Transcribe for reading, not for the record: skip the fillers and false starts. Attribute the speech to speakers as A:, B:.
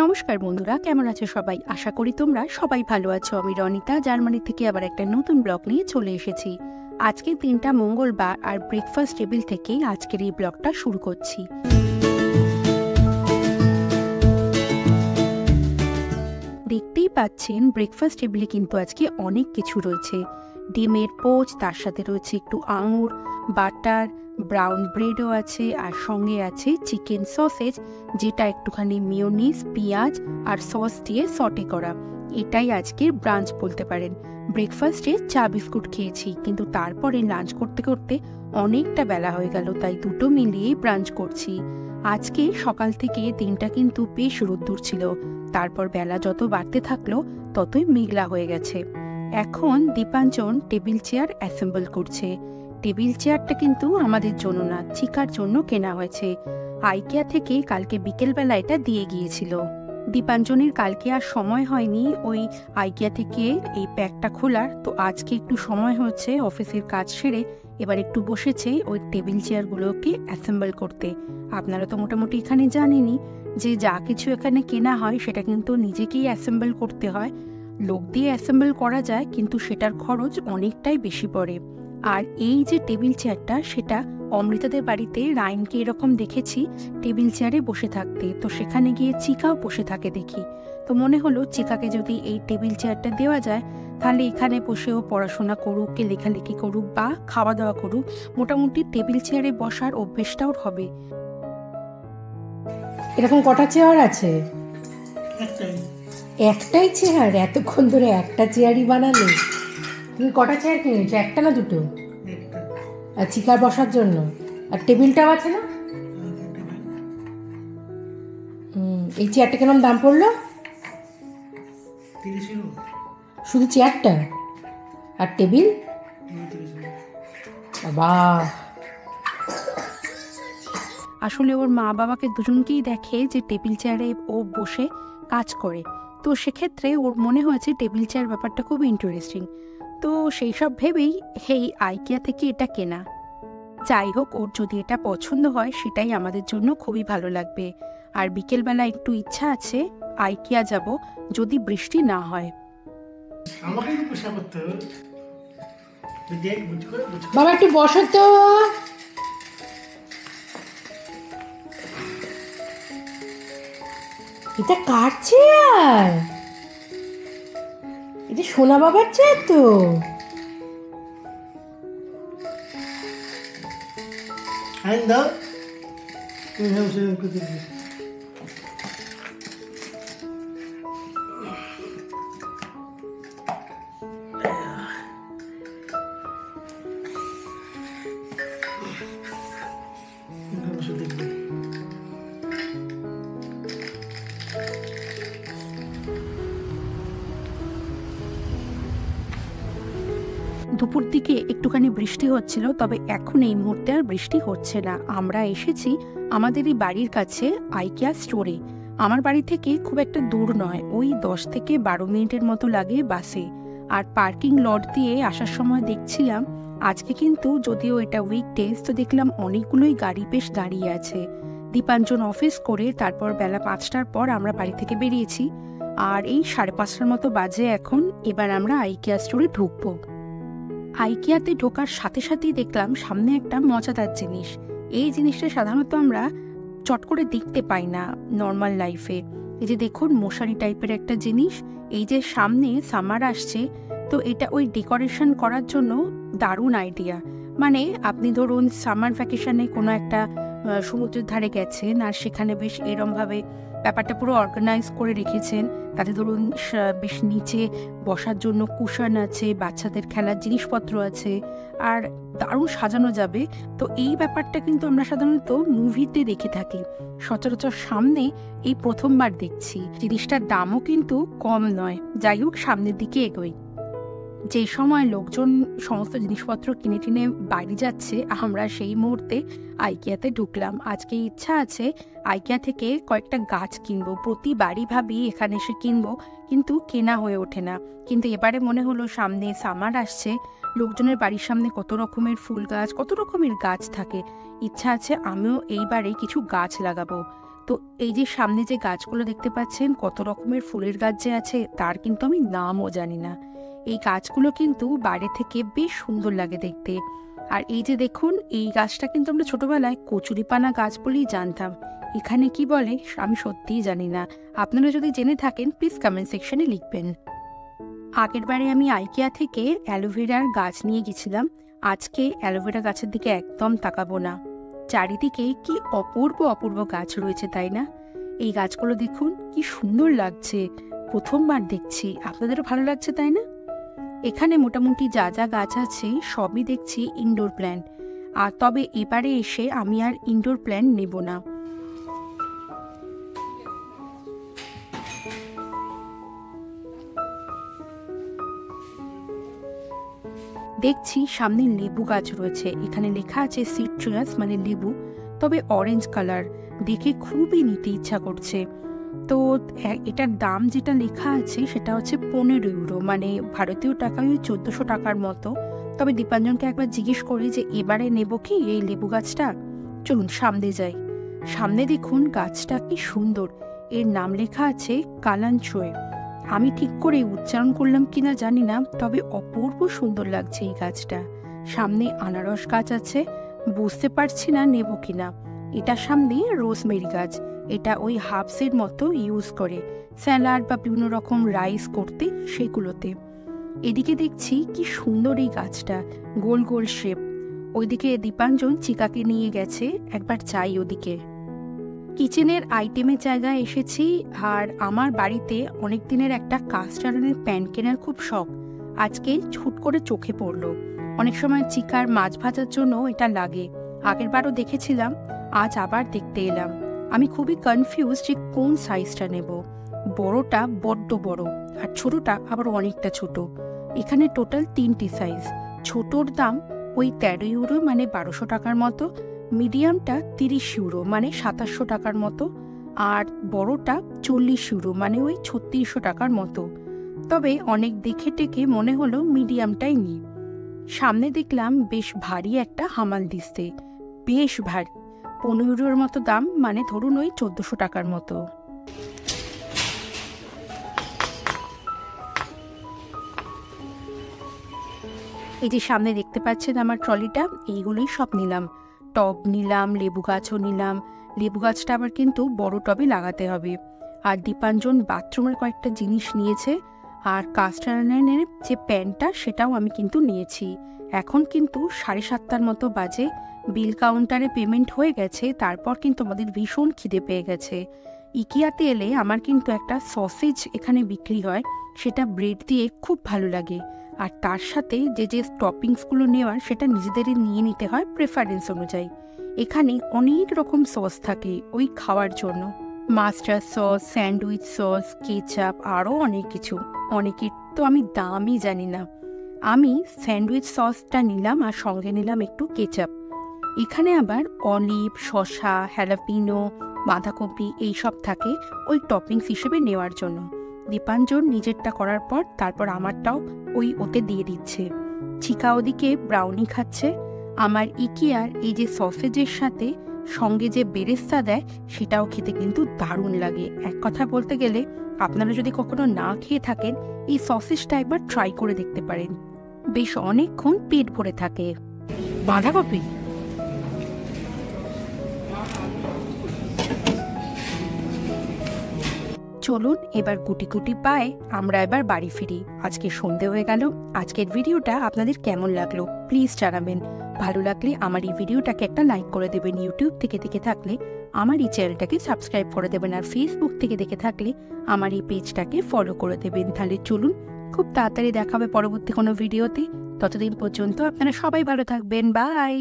A: নমস্কার বন্ধুরা, কেমন আছো সবাই? আশা করি তোমরা সবাই ভালো আছো। আমি রনিতা জার্মানি থেকে আবার একটা নতুন ব্লগ নিয়ে চলে এসেছি। আজকের দিনটা মঙ্গলবার আর ব্রেকফাস্ট টেবিল থেকেই আজকের এই ব্লগটা শুরু করছি। দেখতেই পাচ্ছেন ব্রেকফাস্ট টেবিলে কিন্তু আজকে অনেক কিছু রয়েছে। ডিমের পোচ, তার সাথে রয়েছে একটু আঙুর, বাটার, ব্রাউন ব্রেডও আছে, আর সঙ্গে আছে চিকেন সসেজ, যেটা একটুখানি মিয়োনিজ, পেঁয়াজ আর সস দিয়ে সটে করা। এটাই আজকের ব্রাঞ্চ বলতে পারেন। ব্রেকফাস্টে চা বিস্কুট খেয়েছি, কিন্তু তারপরে লাঞ্চ করতে করতে অনেকটা বেলা হয়ে গেল, তাই দুটো মিলিয়েই ব্রাঞ্চ করছি। আজকে সকাল থেকে দিনটা কিন্তু বেশ রোদ্দুর ছিল, তারপর বেলা যত বাড়তে থাকলো ততই মেঘলা হয়ে গেছে। এখন দীপাঞ্জন টেবিল চেয়ার অ্যাসেম্বল করছে। টেবিল চেয়ারটা কিন্তু আমাদের জন্য না, চিকার জন্য কেনা হয়েছে। আইকিয়া থেকে কালকে বিকেলবেলা এটা দিয়ে গিয়েছিল। দীপাঞ্জনের কালকে আর সময় হয়নি ওই আইকিয়া থেকে এই প্যাকটা খোলার, তো আজকে একটু সময় হচ্ছে অফিসের কাজ সেরে এবার একটু বসেছে ওই টেবিল চেয়ারগুলোকে অ্যাসেম্বল করতে। আপনারা তো মোটামুটি এখানে জানেনই যে যা কিছু এখানে কেনা হয় সেটা কিন্তু নিজেকেই অ্যাসেম্বল করতে হয়। লোক দিয়ে অ্যাসেম্বল করা যায়, কিন্তু সেটার খরচ অনেকটাই বেশি পড়ে। আর এই যে টেবিল চেয়ারটা, সেটা অমৃতাদের বাড়িতে রাইনকে এরকম দেখেছি টেবিল চেয়ারে বসে থাকতে, তো সেখানে গিয়ে চিকাও বসে থাকে দেখি। তো মনে হলো চিকাকে যদি এই টেবিল চেয়ারটা দেওয়া যায়, তাহলে এখানে বসেও পড়াশোনা করুক, কে লেখালেখি করুক বা খাওয়া দাওয়া করুক, মোটামুটি টেবিল চেয়ারে বসার অভ্যেসটাও হবে।
B: এরকম কটা চেয়ার আছে? একটাই চেয়ার? এতক্ষণ ধরে একটা চেয়ারই বানালে? তুমি কটা চেয়ার কিনেছো? একটা না দুটো? আর চিকার বসার জন্য? আর টেবিলটাও আছে না? এই চেয়ারটা কেমন দাম পড়লো? শুধু চেয়ারটা আর টেবিল? বাহ!
A: আসলে ওর মা বাবাকে দুজনকেই দেখে যে টেবিল চেয়ারে ও বসে কাজ করে, তো সেক্ষেত্রে ওর মনে হয়েছে টেবিল চেয়ার ব্যাপারটা খুব ইন্টারেস্টিং। তো সেই সব ভেবেই এই আইকিয়া থেকে এটা কেনা। যাই হোক, ওর যদি এটা পছন্দ হয় সেটাই আমাদের জন্য খুবই ভালো লাগবে। আর বিকেলবেলা একটু ইচ্ছা আছে আইকিয়া যাব, যদি বৃষ্টি না হয়।
B: বাবা একটু বসো তো। এটা কার চেয়ার? এটা সোনা বাবার চেয়ার তো।
A: দুপুর দিকে একটুখানি বৃষ্টি হচ্ছিল, তবে এখন এই মুহূর্তে আর বৃষ্টি হচ্ছে না। আমরা এসেছি আমাদেরই বাড়ির কাছে আইকিয়া স্টোরে। আমার বাড়ি থেকে খুব একটা দূর নয়, ওই 10 থেকে 12 মিনিটের মতো লাগে বাসে। আর পার্কিং লট দিয়ে আসার সময় দেখছিলাম আজকে কিন্তু, যদিও এটা উইকডেজ, তো দেখলাম অনেকগুলোই গাড়ি বেশ দাঁড়িয়ে আছে। দীপাঞ্জন অফিস করে তারপর বেলা 5টার পর আমরা বাড়ি থেকে বেরিয়েছি, আর এই 5:30টার মতো বাজে এখন। এবার আমরা আইকিয়া স্টোরে ঢুকবো। আইকিয়াতে ঢোকার সাথে সাথেই দেখলাম সামনে একটা মজাদার জিনিস। এই জিনিসটা সাধারণত আমরা চট করে দেখতে পাই না নর্মাল লাইফে। এই যে দেখুন, মশারি টাইপের একটা জিনিস। এই যে সামনে সামার আসছে, তো এটা ওই ডেকোরেশন করার জন্য দারুণ আইডিয়া। মানে আপনি ধরুন সামার ভ্যাকেশনে কোনো একটা সমুদ্রের ধারে গেছেন, আর সেখানে বেশ এরমভাবে ব্যাপারটা পুরো অর্গানাইজ করে রেখেছেন। তাতে ধরুন বেশ নিচে বসার জন্য কুশন আছে, বাচ্চাদের খেলার জিনিসপত্র আছে, আর দারুণ সাজানো যাবে। তো এই ব্যাপারটা কিন্তু আমরা সাধারণত মুভিতে দেখে থাকি, সচরাচর সামনে এই প্রথমবার দেখছি। জিনিসটার দামও কিন্তু কম নয়। যাই হোক, সামনের দিকে এগোই। যে সময় লোকজন সমস্ত জিনিসপত্র কিনে টিনে বাইরে যাচ্ছে, আমরা সেই মুহূর্তে আইকিয়াতে ঢুকলাম। আজকে ইচ্ছা আছে আইকিয়া থেকে কয়েকটা গাছ কিনবো। প্রতিবারই ভাবি এখানে এসে কিনবো, কিন্তু কেনা হয়ে ওঠে না। কিন্তু এবারে মনে হলো সামনে সামার আসছে, লোকজনের বাড়ির সামনে কত রকমের ফুল গাছ, কত রকমের গাছ থাকে। ইচ্ছা আছে আমিও এইবারে কিছু গাছ লাগাবো। তো এই যে সামনে যে গাছগুলো দেখতে পাচ্ছেন, কত রকমের ফুলের গাছ যে আছে তার কিন্তু আমি নামও জানি না। এই গাছগুলো কিন্তু বাইরে থেকে বেশ সুন্দর লাগে দেখতে। আর এই যে দেখুন, এই গাছটা কিন্তু আমরা ছোটবেলায় কচুরিপানা গাছ বলেই জানতাম। এখানে কি বলে আমি সত্যিই জানি না। আপনারা যদি জেনে থাকেন প্লিজ কমেন্ট সেকশনে লিখবেন। আগের বারে আমি আইকিয়া থেকে অ্যালোভেরার গাছ নিয়ে গেছিলাম। আজকে অ্যালোভেরা গাছের দিকে একদম তাকাবো না। চারিদিকে কি অপূর্ব অপূর্ব গাছ রয়েছে, তাই না? এই গাছগুলো দেখুন কি সুন্দর লাগছে, প্রথমবার দেখছি। আপনাদেরও ভালো লাগছে তাই না? এখানে মোটামুটি যা যা গাছ আছে সবই দেখছি ইনডোর প্ল্যান্ট। আর তবে এবারে এসে আমি আর ইনডোর প্ল্যান্ট নেব না। দেখছি সামনে লেবু গাছ রয়েছে। এখানে লেখা আছে সিট্রাস মানে লেবু, তবে অরেঞ্জ কালার, দেখে খুবই নিতে ইচ্ছা করছে। তো এটার দাম যেটা লেখা আছে সেটা হচ্ছে 15 ইউরো, মানে ভারতীয় টাকায় 1400 টাকার মতো। তবে দীপাঞ্জনকে একবার জিজ্ঞেস করি যে এবারে নেব কি এই লেবু গাছটা। চলুন সামনে যাই। সামনে দেখুন গাছটা কি সুন্দর, এর নাম লেখা আছে কালাঞ্চোয়। আমি ঠিক করে উচ্চারণ করলাম কিনা জানি না, তবে অপূর্ব সুন্দর লাগছে এই গাছটা। সামনে আনারস গাছ আছে, বুঝতে পারছি না নেব কিনা। এটার সামনে রোজমেরি গাছ, এটা ওই হার্বসের মতো ইউজ করে স্যালাড বা বিভিন্ন রকম রাইস করতে, সেগুলোতে। এদিকে দেখছি কি সুন্দর এই গাছটা, গোল গোল শেপ। ওইদিকে দীপাঞ্জন চিকাকে নিয়ে গেছে, একবার চাই ওদিকে। কিচেনের আইটেমের জায়গায় এসেছি। আর আমার বাড়িতে অনেক দিনের একটা কাস্ট আয়রনের প্যান কেনার খুব শখ, আজকে ছুট করে চোখে পড়লো। অনেক সময় চিকার মাছ ভাজার জন্য এটা লাগে, আগের বারও দেখেছিলাম, আজ আবার দেখতে এলাম। আমি খুবই কনফিউজ যে কোন সাইজটা নেব। বড়টা বড্ড বড় আর ছোটটা আবার অনেকটা ছোট। এখানে টোটাল 3টি সাইজ। ছোটর দাম ওই 13 ইউরো মানে 1200 টাকার মতো, মিডিয়ামটা 30 ইউরো মানে 2700 টাকার মতো, আর বড়টা 40 ইউরো মানে ওই 3600 টাকার মতো। তবে অনেক দেখে টেকে মনে হলো মিডিয়ামটাই নিই। সামনে দেখলাম বেশ ভারী একটা হামাল দিস্তে, বেশ ভারী, 15 ইউরোর মতো দাম, মানে ধরুন ওই 1400 টাকার মতো। এই যে সামনে দেখতে পাচ্ছেন আমার ট্রলিটা, এইগুলোই সব নিলাম। টব নিলাম, লেবু গাছও নিলাম। লেবু গাছটা আবার কিন্তু বড় টবে লাগাতে হবে। আর দীপাঞ্জন বাথরুমের কয়েকটা জিনিস নিয়েছে। আর কাস্ট আয়রনের যে প্যানটা সেটাও আমি কিন্তু নিয়েছি। এখন কিন্তু 7:30টার মতো বাজে। বিল কাউন্টারে পেমেন্ট হয়ে গেছে, তারপর কিন্তু আমাদের ভীষণ খিদে পেয়ে গেছে। ইকিয়াতে এলে আমার কিন্তু একটা সসেজ এখানে বিক্রি হয়, সেটা ব্রেড দিয়ে খুব ভালো লাগে। আর তার সাথে যে যে টপিংসগুলো নেওয়ার সেটা নিজেদেরই নিয়ে নিতে হয় প্রেফারেন্স অনুযায়ী। এখানে অনেক রকম সস থাকে ওই খাওয়ার জন্য, mustard sauce, sandwich sauce, ketchup, আরও অনেক কিছু। অনেকের তো আমি দামই জানি না। আমি স্যান্ডউইচ সসটা নিলাম আর সঙ্গে নিলাম একটু কেচাপ। এখানে আবার অলিভ, শসা, হ্যালাপিনো, বাঁধাকপি এইসব থাকে ওই টপিংস হিসেবে নেওয়ার জন্য। দীপাঞ্জন নিজেরটা করার পর তারপর আমারটাও ওই ওতে দিয়ে দিচ্ছে। চিকা ওদিকে ব্রাউনি খাচ্ছে। আমার ইকিয়ার এই যে সসেজের সাথে সঙ্গে যে বেরেস্তা দেয় সেটাও খেতে কিন্তু দারুণ লাগে। এক কথা বলতে গেলে আপনারা যদি কখনো না খেয়ে থাকেন এই সসেজটা একবার ট্রাই করে দেখতে পারেন, বেশ অনেকক্ষণ পেট ভরে থাকে। বাঁধাকপি চলুন এবার গুটি গুটি পায়ে আমরা এবার বাড়ি ফিরি। আজকে সন্ধে হয়ে গেল। আজকের ভিডিওটা আপনাদের কেমন লাগলো প্লিজ জানাবেন। ভালো লাগলে আমার এই ভিডিওটাকে একটা লাইক করে দেবেন। ইউটিউব থেকে দেখে থাকলে আমার এই চ্যানেলটাকে সাবস্ক্রাইব করে দেবেন। আর ফেসবুক থেকে দেখে থাকলে আমার এই পেজটাকে ফলো করে দেবেন। তাহলে চলুন খুব তাড়াতাড়ি দেখা হবে পরবর্তী কোনো ভিডিওতে। ততদিন পর্যন্ত আপনারা সবাই ভালো থাকবেন। বাই।